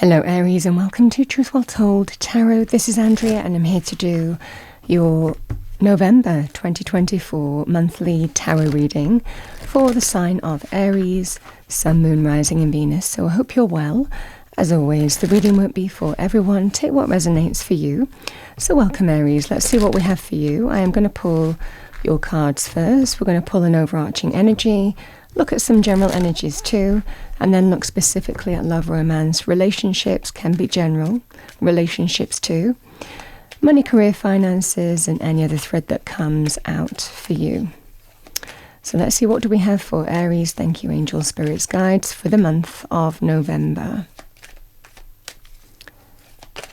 Hello Aries and welcome to Truth Well Told Tarot. This is Andrea and I'm here to do your November 2024 monthly tarot reading for the sign of Aries, Sun, Moon, Rising and Venus. So I hope you're well. As always, the reading won't be for everyone. Take what resonates for you. So welcome Aries. Let's see what we have for you. I am going to pull your cards first. We're going to pull an overarching energy, look at some general energies too, and then look specifically at love, romance. Relationships can be general, relationships too. Money, career, finances, and any other thread that comes out for you. So let's see, what do we have for Aries? Thank you, angels, spirits, guides, for the month of November.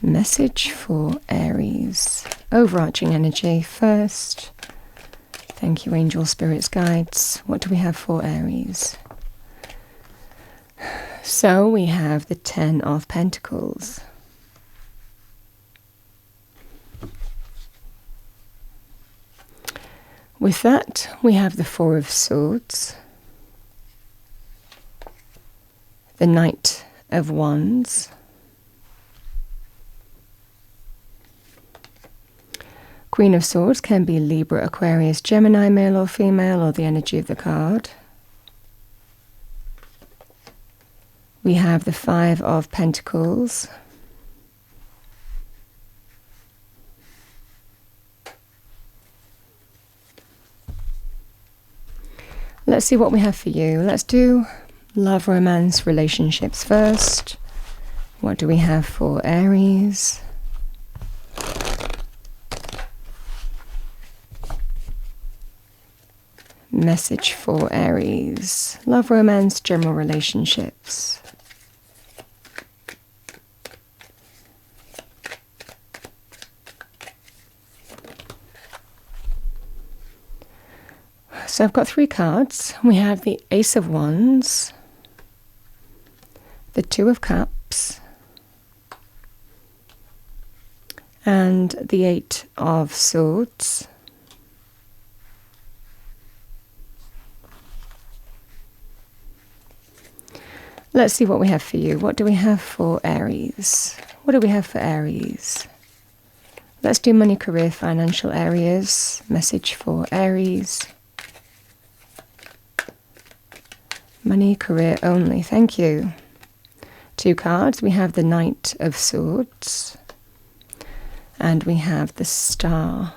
Message for Aries. Overarching energy first. Thank you, angels, spirits, guides. What do we have for Aries? So we have the Ten of Pentacles. With that, we have the Four of Swords, the Knight of Wands, Queen of Swords can be Libra, Aquarius, Gemini, male or female, or the energy of the card. We have the Five of Pentacles. Let's see what we have for you. Let's do love, romance, relationships first. What do we have for Aries? Message for Aries. Love, romance, general relationships. So I've got three cards. We have the Ace of Wands, the Two of Cups, and the Eight of Swords. Let's see what we have for you. What do we have for Aries? What do we have for Aries? Let's do money, career, financial areas. Message for Aries. Money, career only. Thank you. Two cards. We have the Knight of Swords. And we have the Star.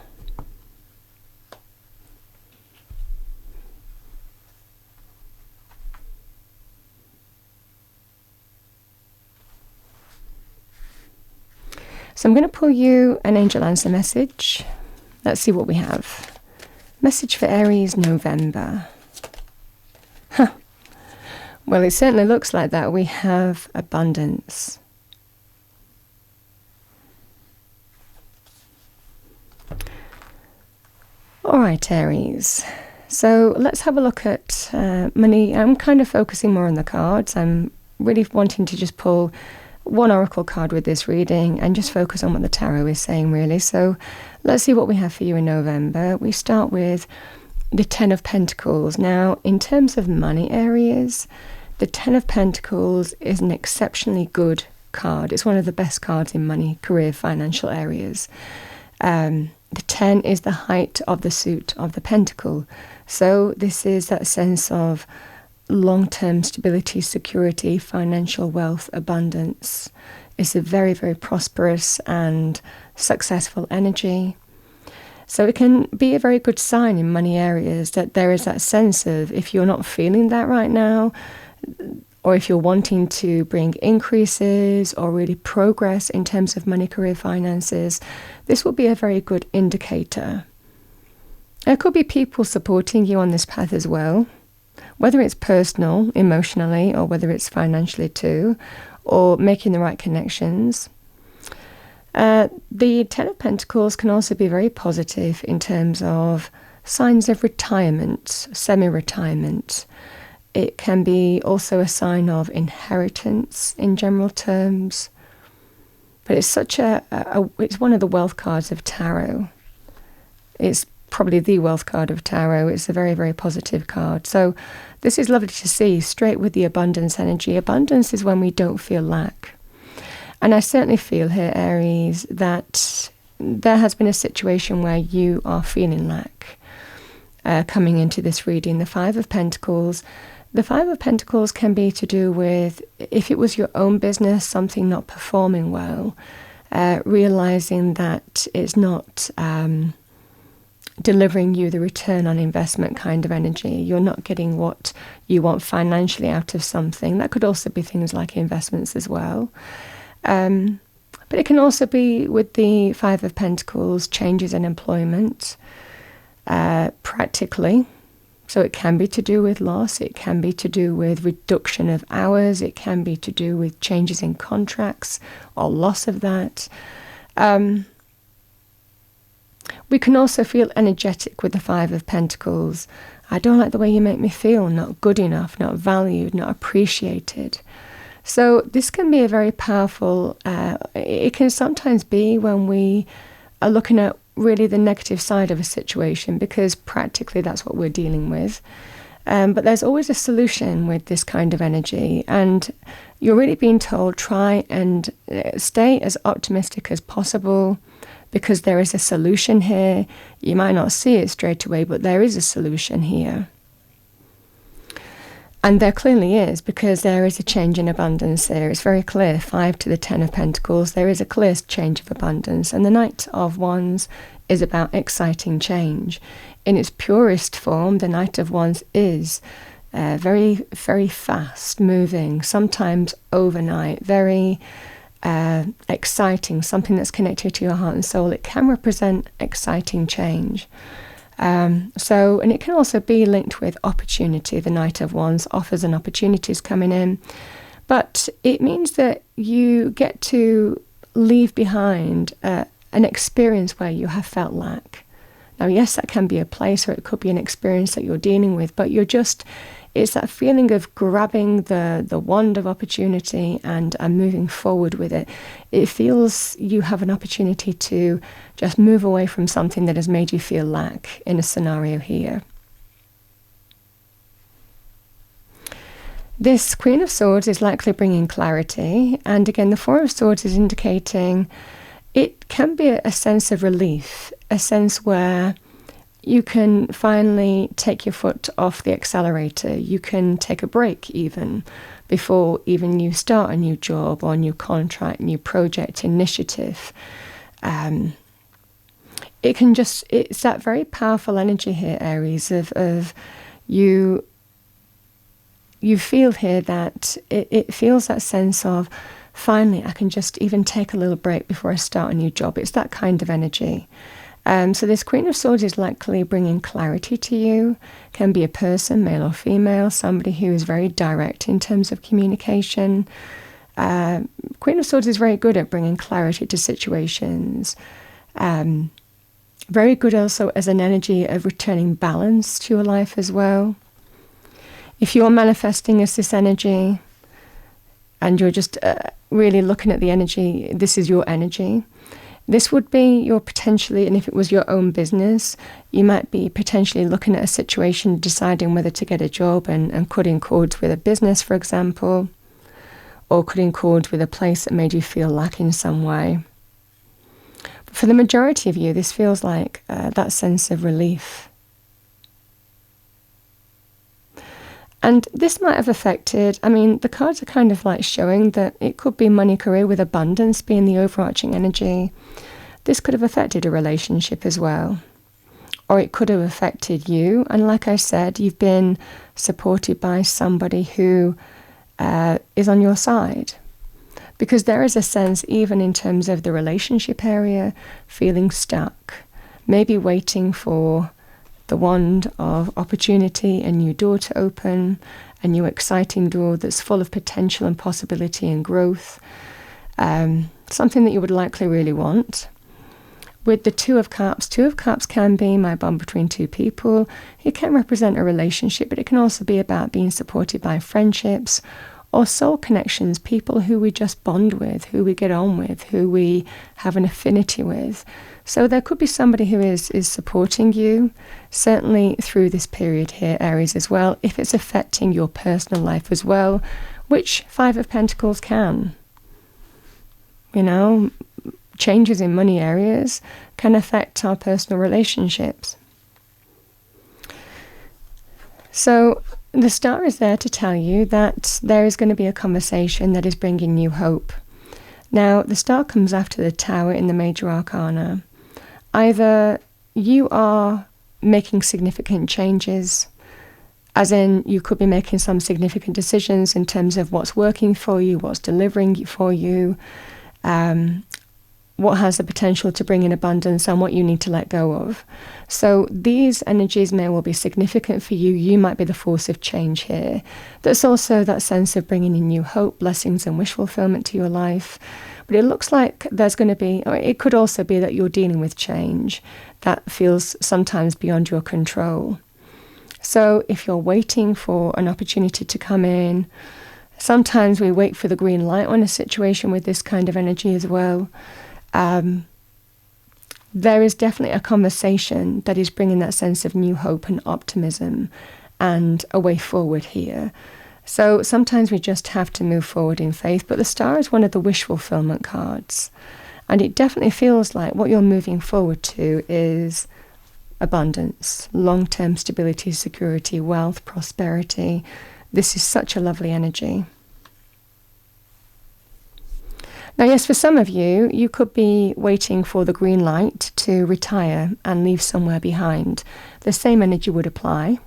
So I'm going to pull you an angel answer message. Let's see what we have. Message for Aries, November. Well, it certainly looks like that. We have abundance. All right, Aries. So let's have a look at money. I'm kind of focusing more on the cards. I'm really wanting to just pull one oracle card with this reading and just focus on what the tarot is saying, really. So let's see what we have for you in November. We start with the Ten of Pentacles. Now, in terms of money areas, the Ten of Pentacles is an exceptionally good card. It's one of the best cards in money, career, financial areas. The 10 is the height of the suit of the pentacle. So this is that sense of long-term stability, security, financial wealth, abundance. It's a very, very prosperous and successful energy. So it can be a very good sign in money areas that there is that sense of, if you're not feeling that right now, or if you're wanting to bring increases or really progress in terms of money, career, finances, this will be a very good indicator. There could be people supporting you on this path as well, whether it's personal, emotionally, or whether it's financially too, or making the right connections. The Ten of Pentacles can also be very positive in terms of signs of retirement, semi-retirement. It can be also a sign of inheritance in general terms. But it's such it's one of the wealth cards of tarot. It's probably the wealth card of tarot. It's a very, very positive card. So this is lovely to see, straight with the abundance energy. Abundance is when we don't feel lack. And I certainly feel here, Aries, that there has been a situation where you are feeling lack coming into this reading. The Five of Pentacles. The Five of Pentacles can be to do with, if it was your own business, something not performing well, realizing that it's not delivering you the return on investment kind of energy. You're not getting what you want financially out of something. That could also be things like investments as well. But it can also be, with the Five of Pentacles, changes in employment, practically. So it can be to do with loss, it can be to do with reduction of hours, it can be to do with changes in contracts or loss of that. We can also feel energetic with the Five of Pentacles. I don't like the way you make me feel, not good enough, not valued, not appreciated. So this can be a very powerful, it can sometimes be when we are looking at really the negative side of a situation, because practically that's what we're dealing with. But there's always a solution with this kind of energy, and you're really being told, try and stay as optimistic as possible, because there is a solution here. You might not see it straight away, but there is a solution here. And there clearly is, because there is a change in abundance here. It's very clear, 5 to the 10 of Pentacles, there is a clear change of abundance. And the Knight of Wands is about exciting change. In its purest form, the Knight of Wands is very, very fast moving, sometimes overnight, very exciting, something that's connected to your heart and soul. It can represent exciting change. And it can also be linked with opportunity. The Knight of Wands offers and opportunities coming in, but it means that you get to leave behind an experience where you have felt lack. Now, yes, that can be a place, or it could be an experience that you're dealing with, but it's that feeling of grabbing the wand of opportunity and moving forward with it. It feels you have an opportunity to just move away from something that has made you feel lack in a scenario here. This Queen of Swords is likely bringing clarity. And again, the Four of Swords is indicating it can be a sense of relief, a sense where you can finally take your foot off the accelerator. You can take a break even before even you start a new job or new contract, new project, initiative. It's that very powerful energy here, Aries, of you feel here that it feels that sense of, finally, I can just even take a little break before I start a new job. It's that kind of energy. So this Queen of Swords is likely bringing clarity to you. Can be a person, male or female, somebody who is very direct in terms of communication. Queen of Swords is very good at bringing clarity to situations. Very good also as an energy of returning balance to your life as well. If you're manifesting as this energy and you're just really looking at the energy, this is your energy. This would be your potentially, and if it was your own business, you might be potentially looking at a situation, deciding whether to get a job and cutting cords with a business, for example, or cutting cords with a place that made you feel lack in some way. But for the majority of you, this feels like that sense of relief. And this might have affected, the cards are kind of like showing that it could be money, career, with abundance being the overarching energy. This could have affected a relationship as well. Or it could have affected you. And like I said, you've been supported by somebody who is on your side. Because there is a sense, even in terms of the relationship area, feeling stuck. Maybe waiting for the wand of opportunity, a new door to open, a new exciting door that's full of potential and possibility and growth. Something that you would likely really want. With the Two of Cups can be my bond between two people. It can represent a relationship, but it can also be about being supported by friendships or soul connections, people who we just bond with, who we get on with, who we have an affinity with. So there could be somebody who is supporting you, certainly through this period here, Aries, as well, if it's affecting your personal life as well, which Five of Pentacles can. changes in money areas can affect our personal relationships. So the star is there to tell you that there is going to be a conversation that is bringing you hope. Now, the star comes after the Tower in the major arcana. Either you are making significant changes, as in you could be making some significant decisions in terms of what's working for you, what's delivering for you, what has the potential to bring in abundance, and what you need to let go of. So these energies may well be significant for you. You might be the force of change here. There's also that sense of bringing in new hope, blessings, and wish fulfillment to your life. But it looks like there's going to be, or it could also be that you're dealing with change that feels sometimes beyond your control. So if you're waiting for an opportunity to come in, sometimes we wait for the green light on a situation with this kind of energy as well. There is definitely a conversation that is bringing that sense of new hope and optimism and a way forward here. So sometimes we just have to move forward in faith, but the star is one of the wish fulfillment cards. And it definitely feels like what you're moving forward to is abundance, long-term stability, security, wealth, prosperity. This is such a lovely energy. Now, yes, for some of you, you could be waiting for the green light to retire and leave somewhere behind. The same energy would apply.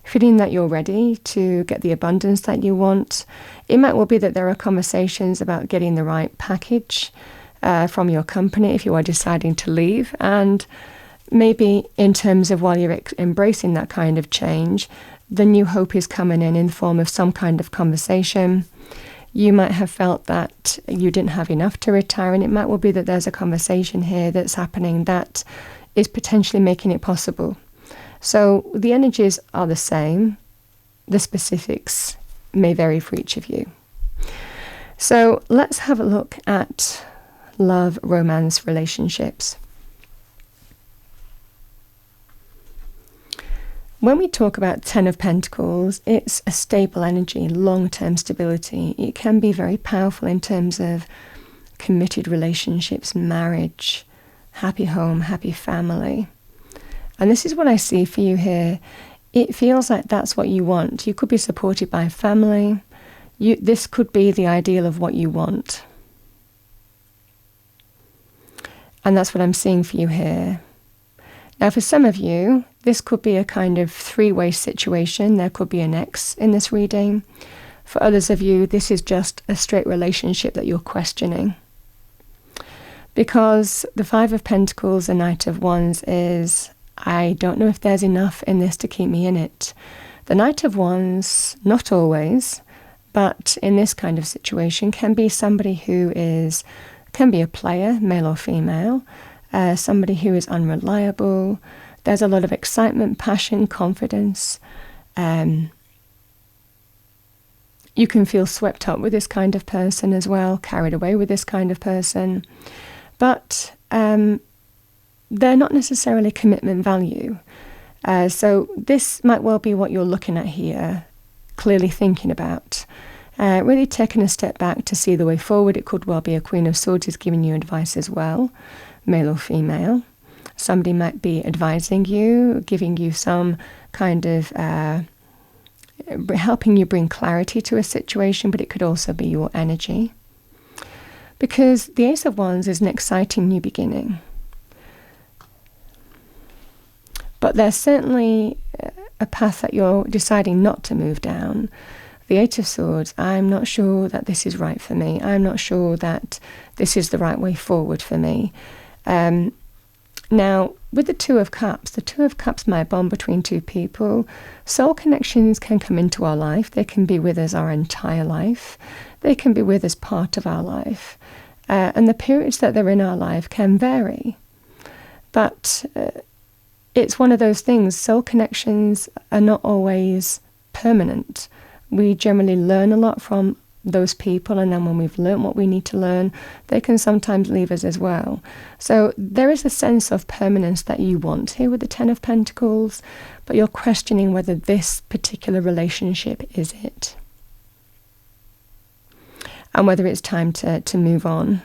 Feeling that you're ready to get the abundance that you want. It might well be that there are conversations about getting the right package from your company if you are deciding to leave. And maybe in terms of while you're embracing that kind of change, the new hope is coming in the form of some kind of conversation. You might have felt that you didn't have enough to retire, and it might well be that there's a conversation here that's happening that is potentially making it possible. So the energies are the same. The specifics may vary for each of you. So let's have a look at love, romance, relationships. When we talk about Ten of Pentacles, it's a stable energy, long-term stability. It can be very powerful in terms of committed relationships, marriage, happy home, happy family. And this is what I see for you here. It feels like that's what you want. You could be supported by family. This could be the ideal of what you want. And that's what I'm seeing for you here. Now, for some of you, this could be a kind of three-way situation. There could be an ex in this reading. For others of you, this is just a straight relationship that you're questioning. Because the Five of Pentacles and Knight of Wands is, I don't know if there's enough in this to keep me in it. The Knight of Wands, not always, but in this kind of situation, can be somebody who can be a player, male or female, somebody who is unreliable. There's a lot of excitement, passion, confidence. You can feel swept up with this kind of person as well, carried away with this kind of person. But they're not necessarily commitment value. So this might well be what you're looking at here, clearly thinking about. Really taking a step back to see the way forward. It could well be a Queen of Swords is giving you advice as well, male or female. Somebody might be advising you, giving you some kind of helping you bring clarity to a situation, but it could also be your energy. Because the Ace of Wands is an exciting new beginning. But there's certainly a path that you're deciding not to move down. The Eight of Swords, I'm not sure that this is right for me. I'm not sure that this is the right way forward for me. Now, with the Two of Cups might bond between two people. Soul connections can come into our life. They can be with us our entire life. They can be with us part of our life. And the periods that they're in our life can vary. But it's one of those things. Soul connections are not always permanent. We generally learn a lot from those people, and then when we've learned what we need to learn, they can sometimes leave us as well. So there is a sense of permanence that you want here with the Ten of Pentacles, but you're questioning whether this particular relationship is it. and whether it's time to move on.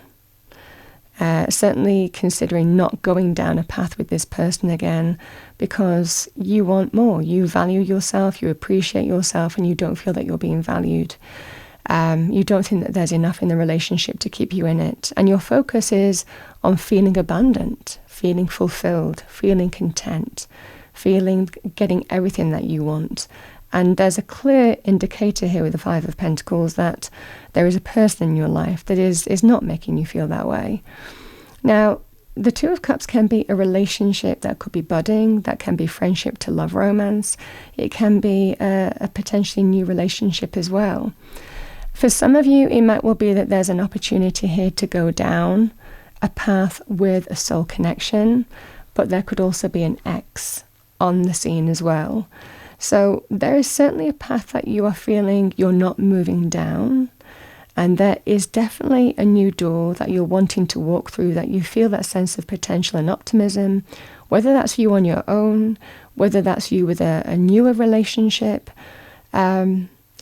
Certainly considering not going down a path with this person again, because you want more. You value yourself, you appreciate yourself, and you don't feel that you're being valued. You don't think that there's enough in the relationship to keep you in it. And your focus is on feeling abundant, feeling fulfilled, feeling content, getting everything that you want. And there's a clear indicator here with the Five of Pentacles that there is a person in your life that is not making you feel that way. Now, the Two of Cups can be a relationship that could be budding, that can be friendship to love romance. It can be a potentially new relationship as well. For some of you, it might well be that there's an opportunity here to go down a path with a soul connection, but there could also be an ex on the scene as well. So there is certainly a path that you are feeling you're not moving down, and there is definitely a new door that you're wanting to walk through, that you feel that sense of potential and optimism, whether that's you on your own, whether that's you with a newer relationship.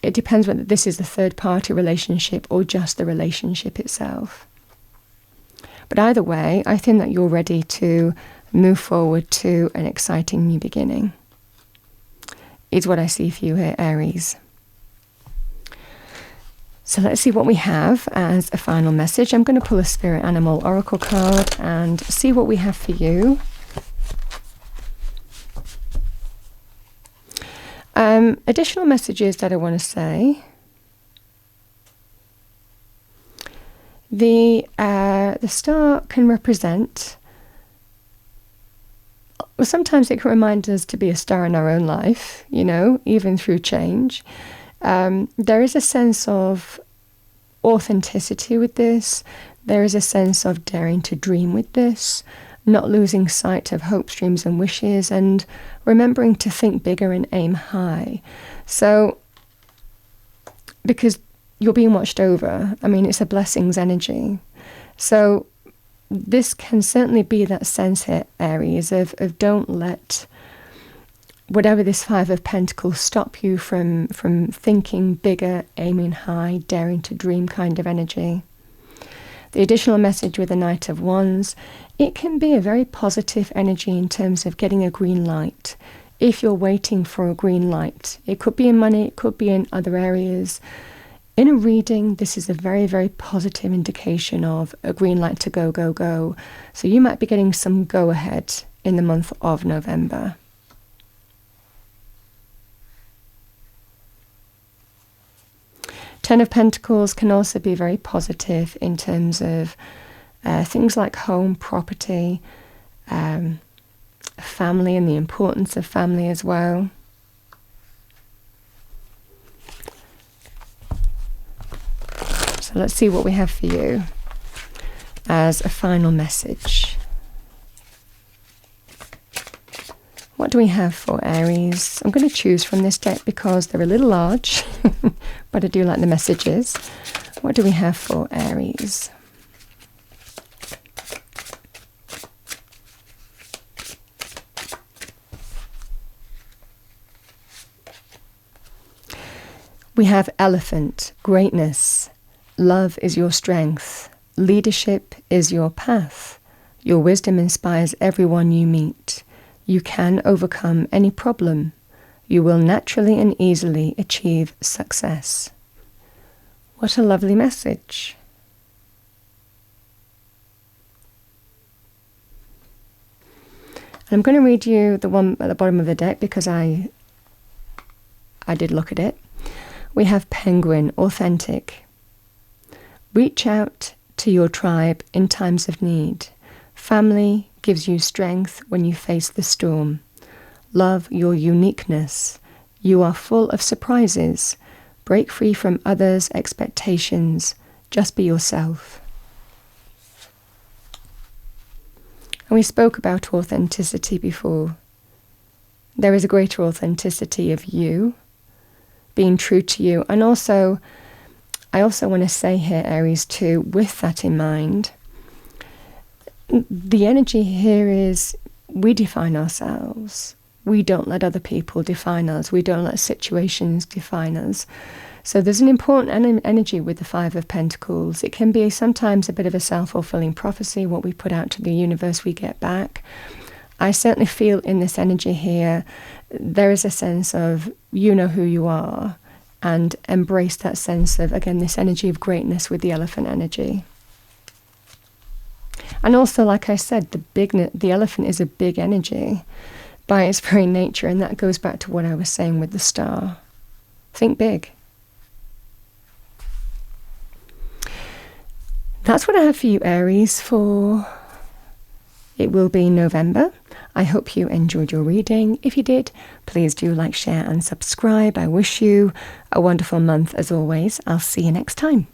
It depends whether this is the third-party relationship or just the relationship itself. But either way, I think that you're ready to move forward to an exciting new beginning. Is what I see for you here, Aries. So let's see what we have as a final message. I'm going to pull a Spirit Animal Oracle card and see what we have for you. Additional messages that I want to say. The star can represent, well, sometimes it can remind us to be a star in our own life, even through change. There is a sense of authenticity with this. There is a sense of daring to dream with this, not losing sight of hopes, dreams and wishes, and remembering to think bigger and aim high. So, because you're being watched over, it's a blessings energy. So this can certainly be that sense here, Aries, of don't let whatever this Five of Pentacles stop you from thinking bigger, aiming high, daring to dream kind of energy. The additional message with the Knight of Wands, it can be a very positive energy in terms of getting a green light. If you're waiting for a green light, it could be in money, it could be in other areas. In a reading, this is a very, very positive indication of a green light to go, go, go. So you might be getting some go-ahead in the month of November. Ten of Pentacles can also be very positive in terms of things like home, property, family and the importance of family as well. So let's see what we have for you as a final message. What do we have for Aries? I'm going to choose from this deck because they're a little large, but I do like the messages. What do we have for Aries? We have Elephant, greatness. Love is your strength. Leadership is your path. Your wisdom inspires everyone you meet. You can overcome any problem. You will naturally and easily achieve success. What a lovely message. I'm going to read you the one at the bottom of the deck because I did look at it. We have Penguin, authentic. Reach out to your tribe in times of need. Family gives you strength when you face the storm. Love your uniqueness. You are full of surprises. Break free from others' expectations. Just be yourself. And we spoke about authenticity before. There is a greater authenticity of you, being true to you. And also, I also want to say here, Aries, too, with that in mind, the energy here is we define ourselves. We don't let other people define us. We don't let situations define us. So there's an important energy with the Five of Pentacles. It can be sometimes a bit of a self-fulfilling prophecy. What we put out to the universe, we get back. I certainly feel in this energy here, there is a sense of you know who you are, and embrace that sense of, again, this energy of greatness with the elephant energy. And also, like I said, the elephant is a big energy by its very nature, and that goes back to what I was saying with the star. Think big. That's what I have for you, Aries, for it will be November. I hope you enjoyed your reading. If you did, please do like, share and subscribe. I wish you a wonderful month as always. I'll see you next time.